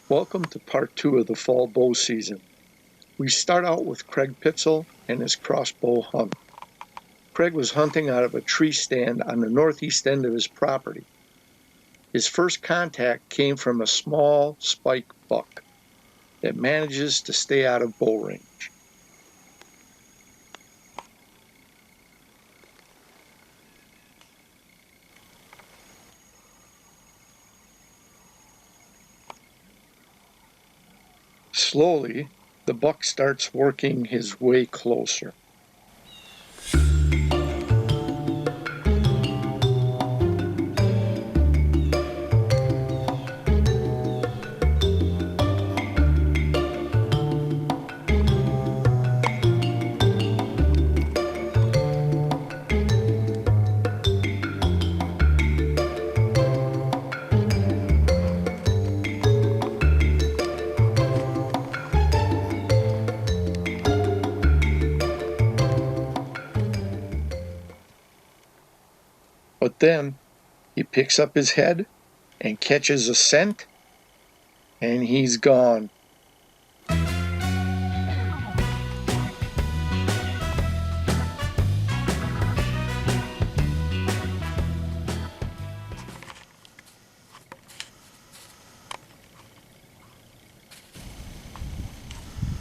Welcome to part 2 of the fall bow season. We start out with Craig Pitzel and his crossbow hunt. Craig was hunting out of a tree stand on the northeast end of his property. His first contact came from a small spike buck that manages to stay out of bow range. Slowly, the buck starts working his way closer. But then he picks up his head and catches a scent, and he's gone.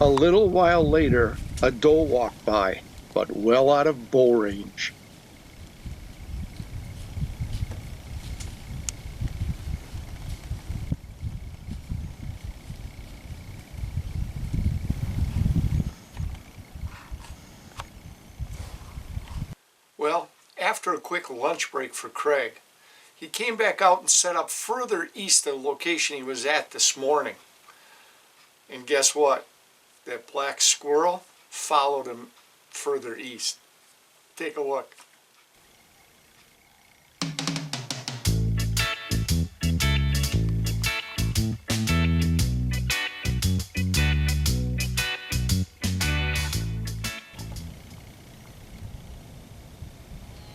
A little while later, a doe walked by, but well out of bow range. Well, after a quick lunch break for Craig, he came back out and set up further east of the location he was at this morning. And guess what? That black squirrel followed him further east. Take a look.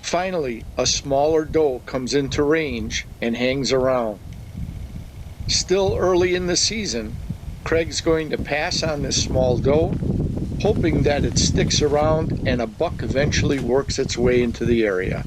Finally, a smaller doe comes into range and hangs around. Still early in the season, Craig's going to pass on this small doe, hoping that it sticks around and a buck eventually works its way into the area.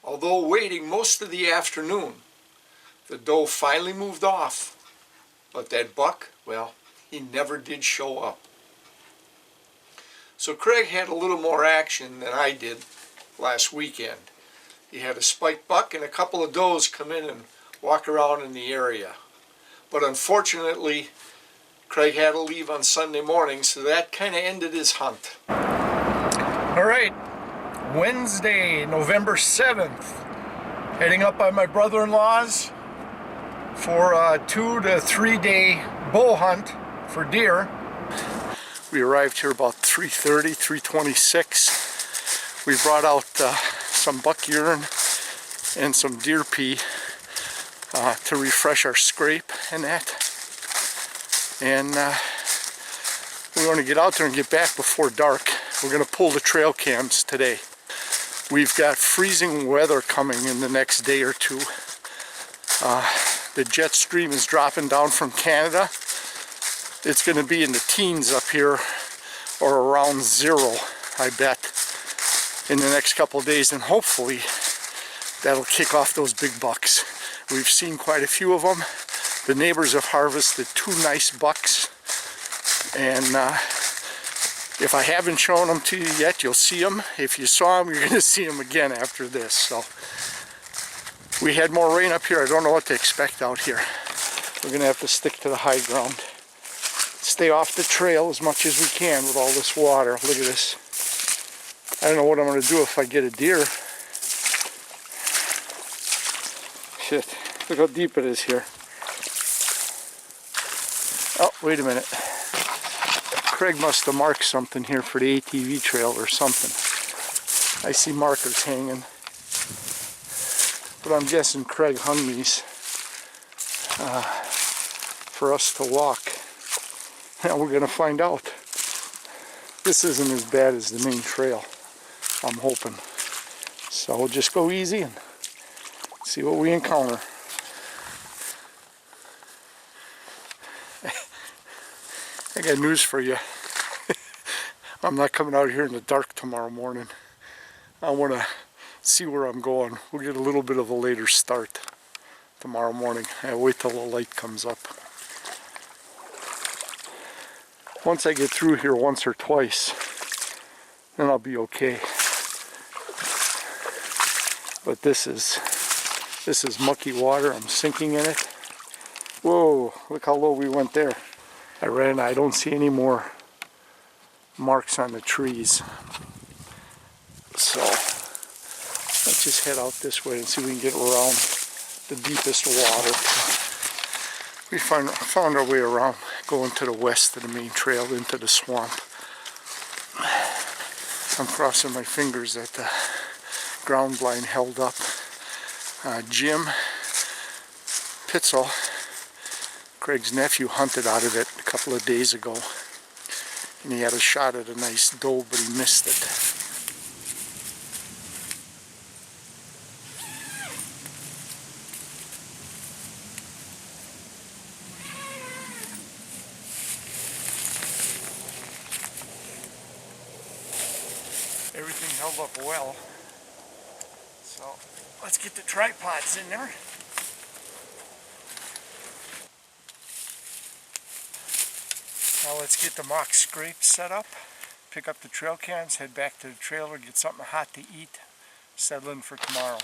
Although waiting most of the afternoon, the doe finally moved off. But that buck, well, he never did show up. So Craig had a little more action than I did last weekend. He had a spike buck and a couple of does come in and walk around in the area. But unfortunately, Craig had to leave on Sunday morning, so that kind of ended his hunt. All right. Wednesday, November 7th, heading up by my brother-in-law's for a 2 to 3 day bow hunt for deer. We arrived here about 3:30, 3:26. We brought out some buck urine and some deer pee to refresh our scrape and that. And we're going to get out there and get back before dark. We're going to pull the trail cams today. We've got freezing weather coming in the next day or two. The jet stream is dropping down from Canada. It's going to be in the teens up here, or around 0, I bet, in the next couple of days, and hopefully that'll kick off those big bucks. We've seen quite a few of them. The neighbors have harvested 2 nice bucks, and if I haven't shown them to you yet, you'll see them. If you saw them, you're going to see them again after this. So we had more rain up here. I don't know what to expect out here. We're going to have to stick to the high ground. It's stay off the trail as much as we can with all this water. Look at this. I don't know what I'm going to do if I get a deer. Shit, look how deep it is here. Oh, wait a minute. Craig must have marked something here for the ATV trail or something. I see markers hanging. But I'm guessing Craig hung these for us to walk. And we're going to find out. This isn't as bad as the main trail, I'm hoping. So we'll just go easy and see what we encounter. I got news for you. I'm not coming out here in the dark tomorrow morning. I want to see where I'm going. We'll get a little bit of a later start tomorrow morning. I wait till the light comes up. Once I get through here once or twice, then I'll be okay. But this is mucky water. I'm sinking in it. Whoa, look how low we went there. I don't see any more marks on the trees. So let's just head out this way and see if we can get around the deepest water. We found our way around, going to the west of the main trail into the swamp. I'm crossing my fingers that the ground blind held up. Jim Pitzel, Craig's nephew, hunted out of it a couple of days ago. And he had a shot at a nice doe, but he missed it. Everything held up well. So let's get the tripods in there. Now let's get the mock scrape set up, pick up the trail cams, head back to the trailer, get something hot to eat, settle in for tomorrow.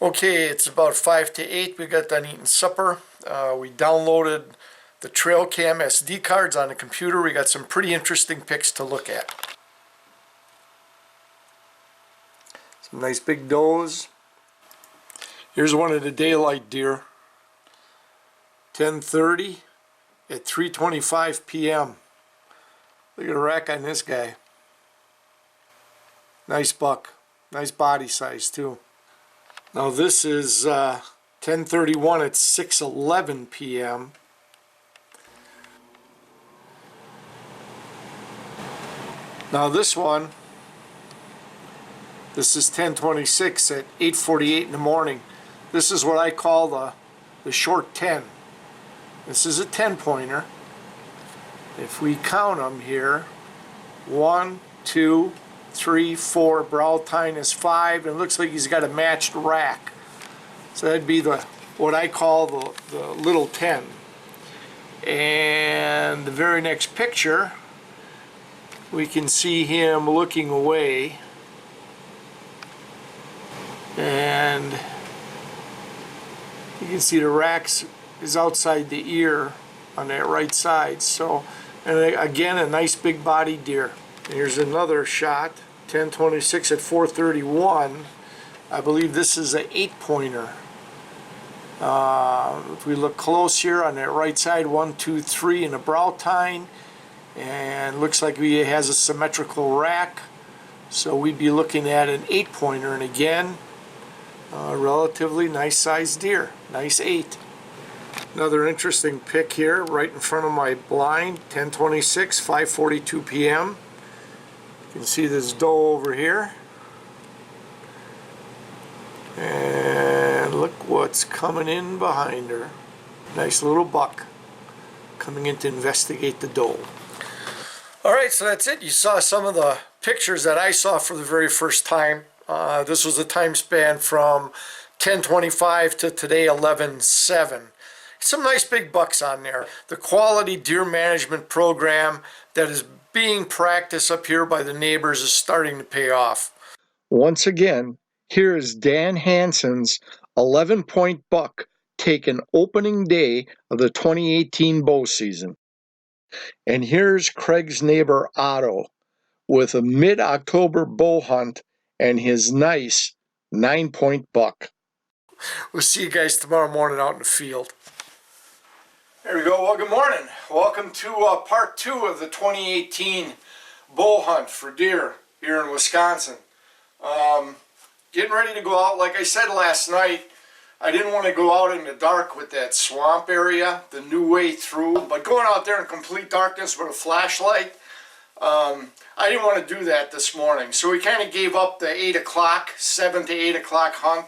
Okay, it's about 5 to 8. We got done eating supper. We downloaded the trail cam SD cards on the computer. We got some pretty interesting pics to look at. Some nice big does. Here's one of the daylight deer. 10:30 at 3:25 p.m. Look at the rack on this guy. Nice buck. Nice body size too. Now this is 10:31 at 6:11 p.m. Now this one, this is 10:26 at 8:48 in the morning. This is what I call the short 10. This is a 10-pointer. If we count them here, 1, 2, 3, 4, brow tine is 5, and it looks like he's got a matched rack. So that'd be what I call the little 10. And the very next picture, we can see him looking away. And you can see the racks is outside the ear on that right side. So, and again, a nice big body deer. Here's another shot, 10:26 at 4:31. I believe this is an 8-pointer. If we look close here on that right side, 1, 2, 3 in a brow tine, and looks like he has a symmetrical rack. So we'd be looking at an 8-pointer, and again, relatively nice sized deer, nice 8. Another interesting pic here right in front of my blind, 10:26, 5:42 p.m. You can see this doe over here. And look what's coming in behind her. Nice little buck coming in to investigate the doe. Alright, so that's it. You saw some of the pictures that I saw for the very first time. This was a time span from 10:25 to today 11:07. Some nice big bucks on there. The quality deer management program that is being practiced up here by the neighbors is starting to pay off. Once again, here is Dan Hansen's 11-point buck taken opening day of the 2018 bow season. And here's Craig's neighbor Otto with a mid-October bow hunt and his nice 9-point buck. We'll see you guys tomorrow morning out in the field. There we go. Well, good morning. Welcome to part 2 of the 2018 bow hunt for deer here in Wisconsin. Getting ready to go out. Like I said last night, I didn't want to go out in the dark with that swamp area, the new way through, but going out there in complete darkness with a flashlight, I didn't want to do that this morning. So we kind of gave up the 8 o'clock, 7 to 8 o'clock hunt.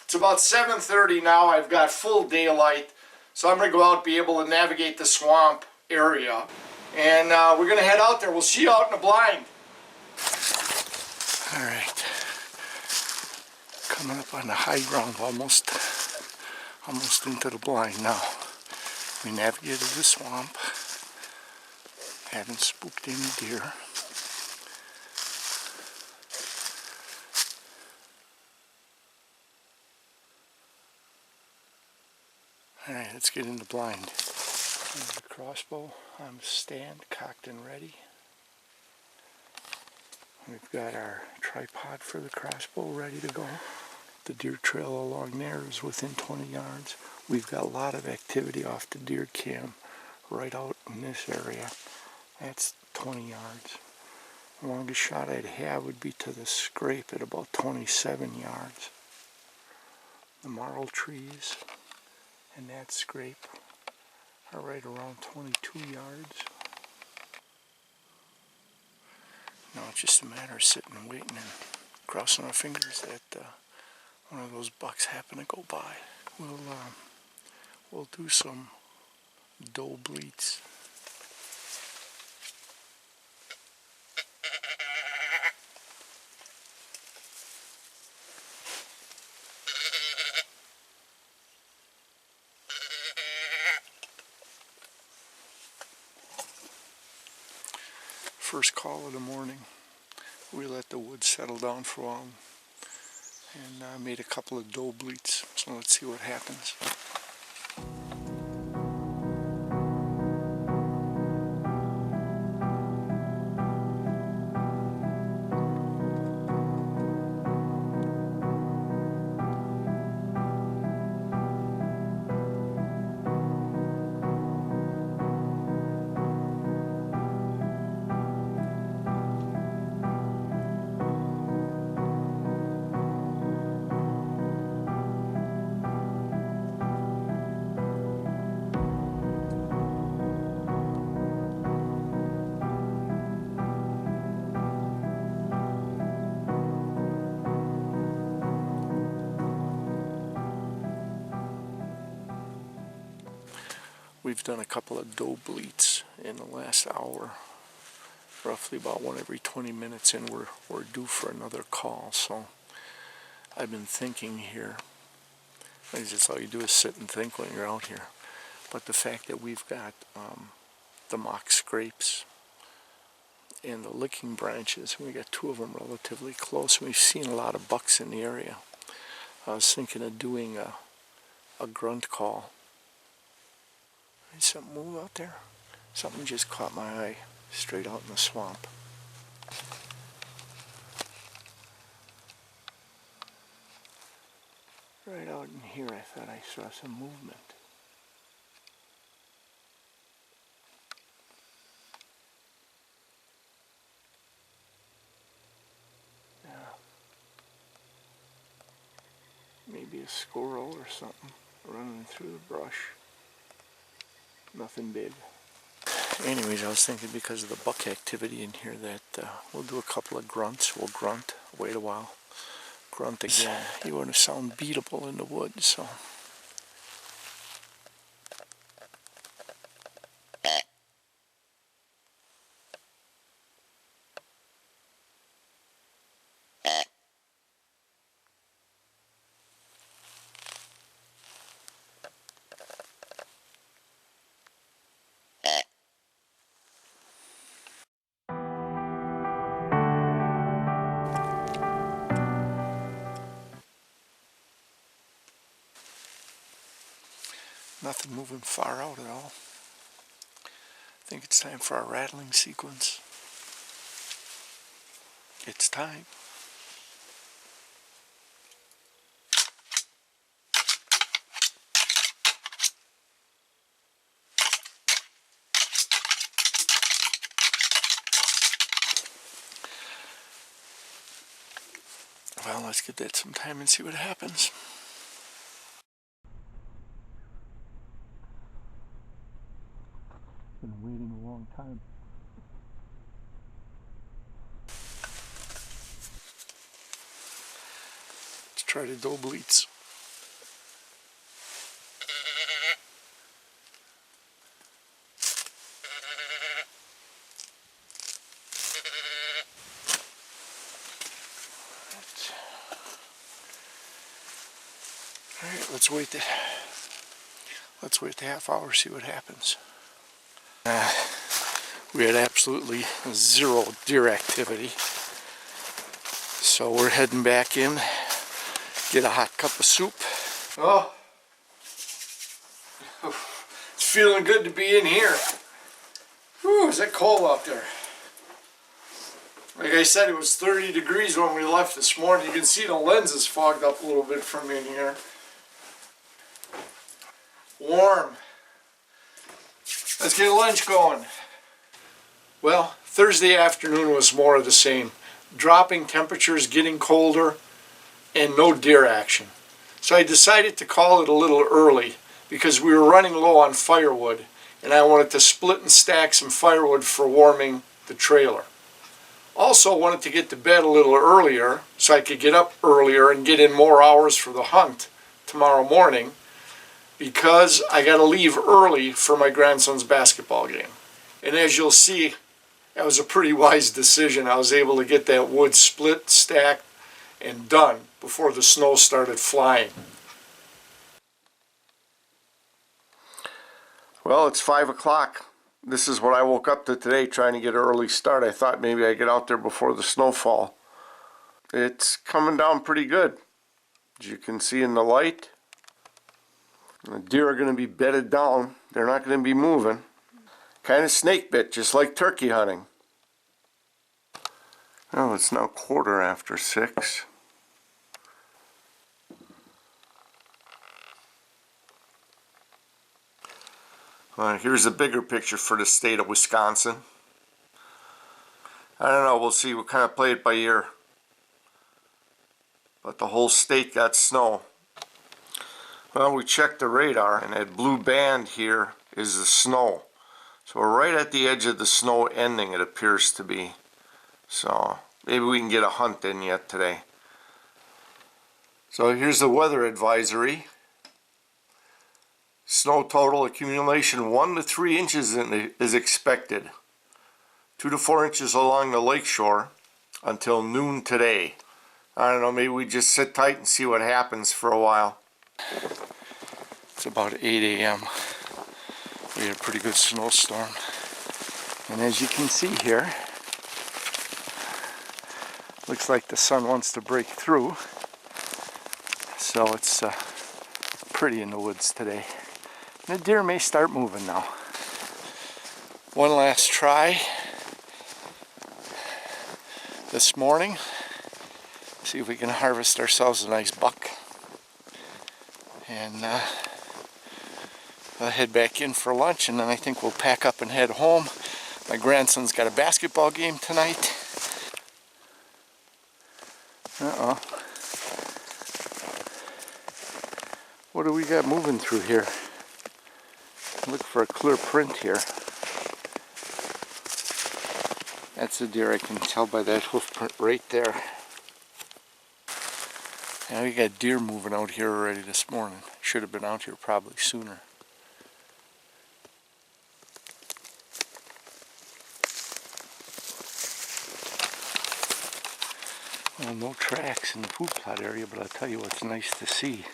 It's about 7:30 now. I've got full daylight, so I'm going to go out and be able to navigate the swamp area. And we're going to head out there. We'll see you out in the blind. All right. Coming up on the high ground, almost into the blind now. We navigated the swamp. Haven't spooked any deer. Alright, let's get in the blind. There's the crossbow on the stand, cocked and ready. We've got our tripod for the crossbow ready to go. The deer trail along there is within 20 yards. We've got a lot of activity off the deer cam right out in this area. That's 20 yards. The longest shot I'd have would be to the scrape at about 27 yards. The marl trees and that scrape are right around 22 yards. Now it's just a matter of sitting and waiting and crossing our fingers that one of those bucks happen to go by. We'll do some doe bleats. First call of the morning. We let the woods settle down for a while and made a couple of doe bleats. So let's see what happens. We've done a couple of doe bleats in the last hour, roughly about one every 20 minutes, and we're due for another call. So I've been thinking here. I guess that's all you do is sit and think when you're out here. But the fact that we've got the mock scrapes and the licking branches, we got 2 of them relatively close. We've seen a lot of bucks in the area. I was thinking of doing a grunt call. Did something move out there? Something just caught my eye straight out in the swamp. Right out in here I thought I saw some movement. Yeah. Maybe a squirrel or something running through the brush. Nothing big. Anyways, I was thinking because of the buck activity in here that we'll do a couple of grunts. We'll grunt, wait a while, grunt again. You want to sound beatable in the woods, so. Nothing moving far out at all. think it's time for our rattling sequence. It's time. Well, let's give that some time and see what happens. Been waiting a long time. Let's try the dough bleats. Alright, let's wait the half hour, see what happens. We had absolutely zero deer activity. So we're heading back in, get a hot cup of soup. Oh, it's feeling good to be in here. Whew, is it cold out there? Like I said, it was 30 degrees when we left this morning. You can see the lens is fogged up a little bit from in here. Warm. Let's get lunch going. Well, Thursday afternoon was more of the same. Dropping temperatures, getting colder, and no deer action. So I decided to call it a little early because we were running low on firewood and I wanted to split and stack some firewood for warming the trailer. Also wanted to get to bed a little earlier so I could get up earlier and get in more hours for the hunt tomorrow morning, because I got to leave early for my grandson's basketball game. And as you'll see, that was a pretty wise decision. I was able to get that wood split, stacked, and done before the snow started flying. Well, it's 5 o'clock. This is what I woke up to today, trying to get an early start. I thought maybe I'd get out there before the snowfall. It's coming down pretty good. As you can see in the light, the deer are going to be bedded down. They're not going to be moving. Kind of snake bit, just like turkey hunting. Well, it's now 6:15. Here's a bigger picture for the state of Wisconsin. I don't know, we'll see. We'll kind of play it by ear. But the whole state got snow. Well, we checked the radar, and that blue band here is the snow. So we're right at the edge of the snow ending, it appears to be. So maybe we can get a hunt in yet today. So here's the weather advisory. Snow total accumulation 1 to 3 inches is expected. 2 to 4 inches along the lakeshore until noon today. I don't know, maybe we just sit tight and see what happens for a while. It's about 8 a.m. We had a pretty good snowstorm. And as you can see here, looks like the sun wants to break through. So it's pretty in the woods today. The deer may start moving now. One last try this morning. See if we can harvest ourselves a nice buck. And I'll head back in for lunch, and then I think we'll pack up and head home. My grandson's got a basketball game tonight. Uh-oh. What do we got moving through here? Look for a clear print here. That's a deer, I can tell by that hoof print right there. Now we got deer moving out here already this morning. Should have been out here probably sooner. Well, no tracks in the food plot area, but I'll tell you what's nice to see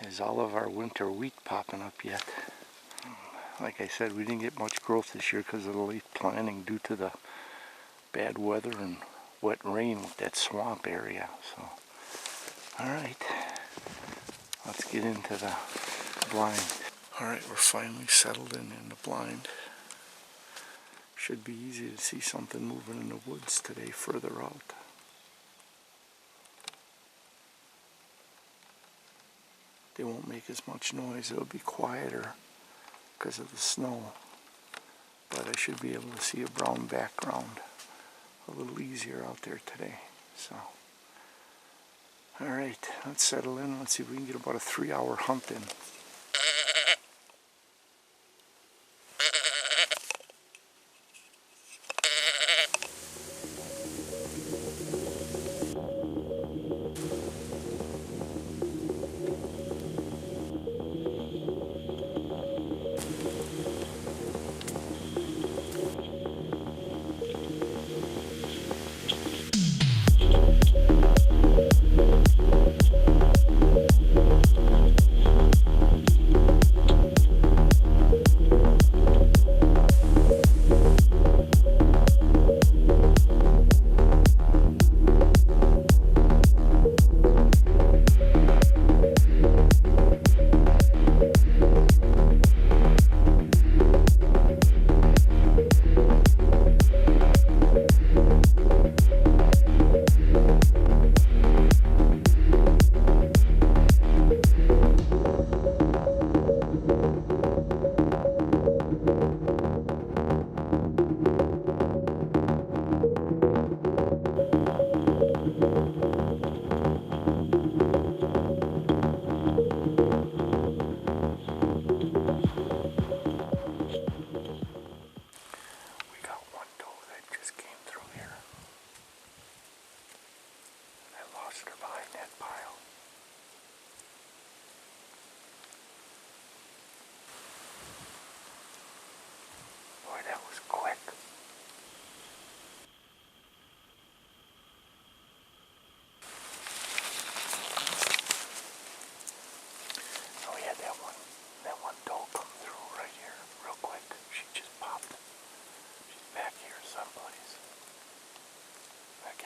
is all of our winter wheat popping up yet. Like I said, we didn't get much growth this year because of the late planting due to the bad weather and wet rain with that swamp area. So, alright, let's get into the blind. Alright, we're finally settled in the blind. Should be easy to see something moving in the woods today further out. They won't make as much noise, it'll be quieter because of the snow. But I should be able to see a brown background a little easier out there today. So, alright, let's settle in. Let's see if we can get about a 3-hour hunt in.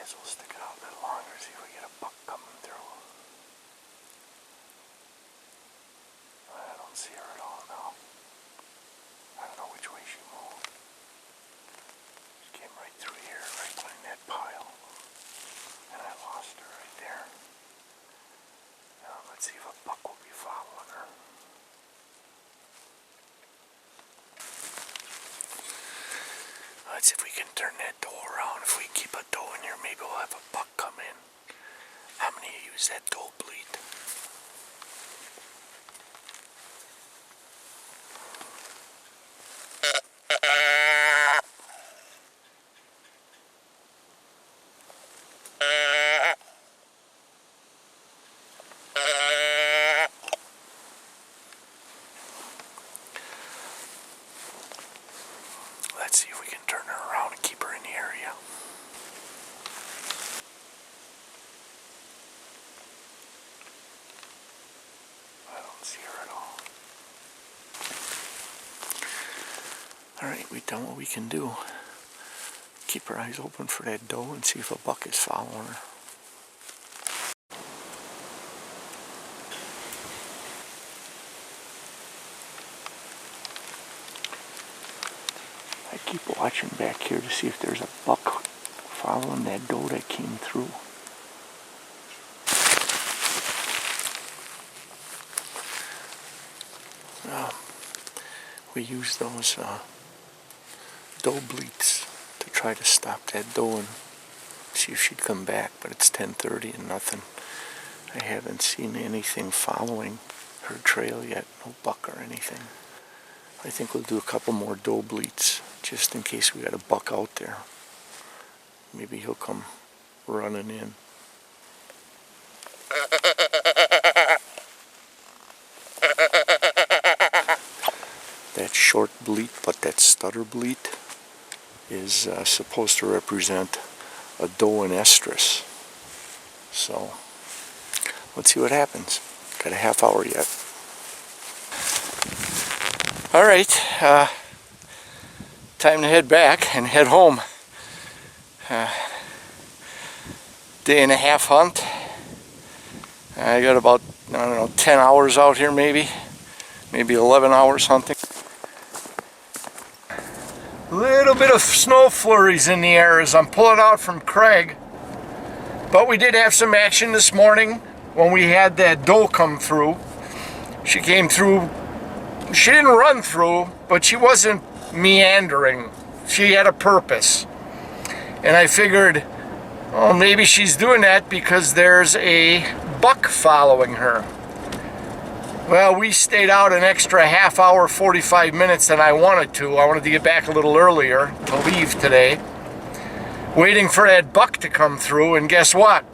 We'll stick it out a little longer, see if we get a buck coming through. I don't see her at all now. I don't know which way she moved. She came right through here, right behind that pile. And I lost her right there. Now let's see if a buck will be following her. Let's see if we can turn that doe around. If we keep a doe in here, maybe we'll have a buck come in. I'm going to use that doe bleat. Let's see if we can turn her around and keep her in the area. I don't see her at all. Alright, we've done what we can do. Keep our eyes open for that doe and see if a buck is following her. I keep watching back here to see if there's a buck following that doe that came through. We use those doe bleats to try to stop that doe and see if she'd come back, but it's 10:30 and nothing. I haven't seen anything following her trail yet, no buck or anything. I think we'll do a couple more doe bleats just in case we got a buck out there. Maybe he'll come running in. That short bleat, but that stutter bleat is supposed to represent a doe in estrus. So let's see what happens. Got a half hour yet. Alright, time to head back and head home. Day and a half hunt. I got about, I don't know, 10 hours out here maybe. maybe 11 hours hunting. A little bit of snow flurries in the air as I'm pulling out from Craig. But we did have some action this morning when we had that doe come through. She came through, she didn't run through, but she wasn't meandering. She had a purpose. And I figured, oh, maybe she's doing that because there's a buck following her. Well, we stayed out an extra half hour, 45 minutes than I wanted to. I wanted to get back a little earlier to leave today, waiting for that buck to come through, and guess what?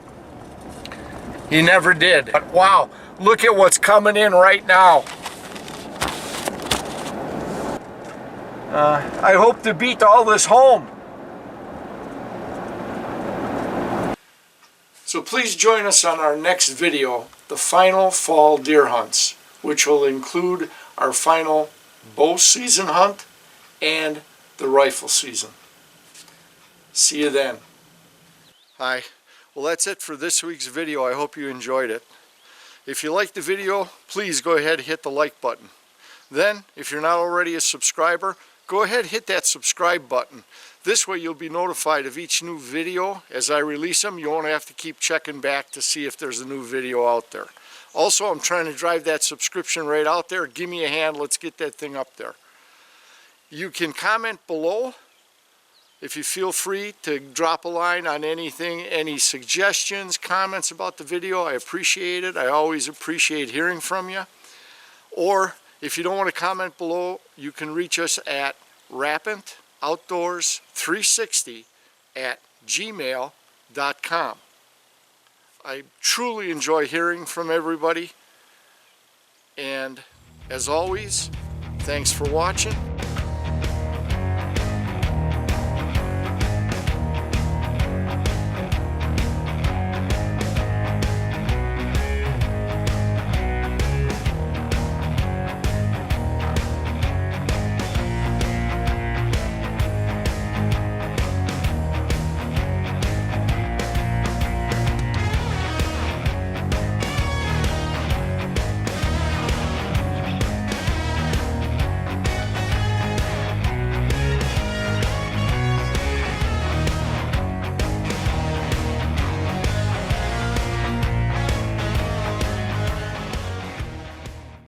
He never did. But wow, look at what's coming in right now. I hope to beat all this home. So please join us on our next video, the final fall deer hunts, which will include our final bow season hunt and the rifle season. See you then. Hi. Well, that's it for this week's video. I hope you enjoyed it. If you liked the video, please go ahead and hit the like button. Then, if you're not already a subscriber, go ahead and hit that subscribe button. This way you'll be notified of each new video. As I release them, you won't have to keep checking back to see if there's a new video out there. Also, I'm trying to drive that subscription rate out there. Give me a hand. Let's get that thing up there. You can comment below. If you feel free to drop a line on anything, any suggestions, comments about the video, I appreciate it. I always appreciate hearing from you. Or if you don't want to comment below, you can reach us at rapintoutdoors360@gmail.com. I truly enjoy hearing from everybody. And as always, thanks for watching.